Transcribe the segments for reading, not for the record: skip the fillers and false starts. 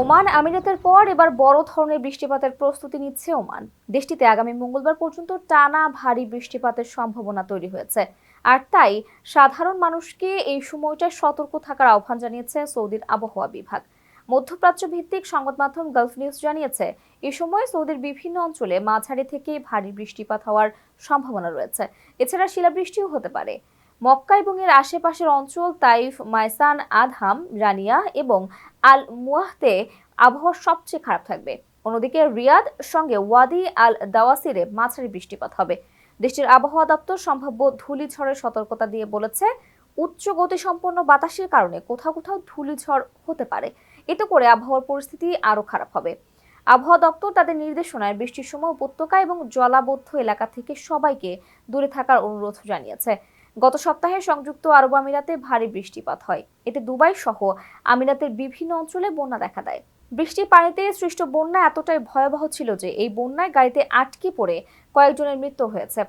Oman আমিরাতের পর এবার বড় ধরনের বৃষ্টিপাতের প্রস্তুতি নিচ্ছে ওমান। দেশটিতে আগামী মঙ্গলবার পর্যন্ত টানা ভারী বৃষ্টিপাতের সম্ভাবনা তৈরি হয়েছে। আর তাই সাধারণ মানুষকে এই সময়টায় সতর্ক থাকার আহ্বান জানিয়েছে সৌদির আবহাওয়া বিভাগ। মধ্যপ্রাচ্য ভিত্তিক সংবাদ মাধ্যম গালফ নিউজ জানিয়েছে, এই সময় সৌদির বিভিন্ন অঞ্চলে মাঝারি থেকে ভারী বৃষ্টিপাত হওয়ার সম্ভাবনা রয়েছে। এছাড়া শিলাবৃষ্টিও হতে পারে। মক্কা এবং এর আশেপাশের অঞ্চল তাইফ, মাইসান, আদহাম, রানিয়া এবং আল মুয়াহতে আবহাওয়া সবচেয়ে খারাপ থাকবে। অন্যদিকে রিয়াদ সঙ্গে ওয়াদি আল দাওয়াসিরে মাঝারি বৃষ্টিপাত হবে। দেশটির আবহাওয়া দপ্তর সম্ভাব্য ধূলিঝড়ের সতর্কতা দিয়ে বলেছে, উচ্চ গতিসম্পন্ন বাতাসের কারণে কোথাও কোথাও ধূলিঝড় হতে পারে। এতে করে আবহাওয়ার পরিস্থিতি আরো খারাপ হবে। আবহাওয়া দপ্তর তাদের নির্দেশনায় বৃষ্টির সময় উপত্যকা এবং জলাবদ্ধ এলাকা থেকে সবাইকে দূরে থাকার অনুরোধ জানিয়েছে। গত সপ্তাহে সংযুক্ত আরব আমিরাতে ভারী বৃষ্টিপাত হয়। এতে দুবাই সহ আমিরাতের বিভিন্ন অঞ্চলে বন্যা দেখা দেয়। বৃষ্টির পানিতে সৃষ্ট বন্যা এতটাই ভয়াবহ ছিল যে এই বন্যায় গাড়িতে আটকে পড়ে কয়েকজনের মৃত্যু হয়েছে।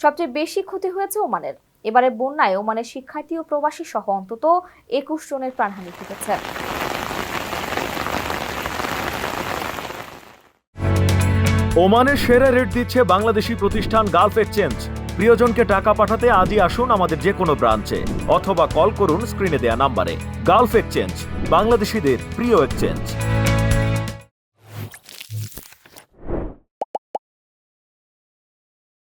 সবচেয়ে বেশি ক্ষতি হয়েছে ওমানের। এবারে বন্যায় ওমানের শিক্ষার্থী ও প্রবাসী সহ অন্তত 21 জনের প্রাণহানি ঘটেছে। ওমানের সেরা রেট দিচ্ছে বাংলাদেশি প্রতিষ্ঠান গালফ এক্সচেঞ্জ। প্রিয়জনকে টাকা পাঠাতে আজই আসুন আমাদের যে কোনো ব্রাঞ্চে অথবা কল করুন স্ক্রিনে দেয়া নাম্বারে। গালফ এক্সচেঞ্জ, বাংলাদেশিদের প্রিয় এক্সচেঞ্জ।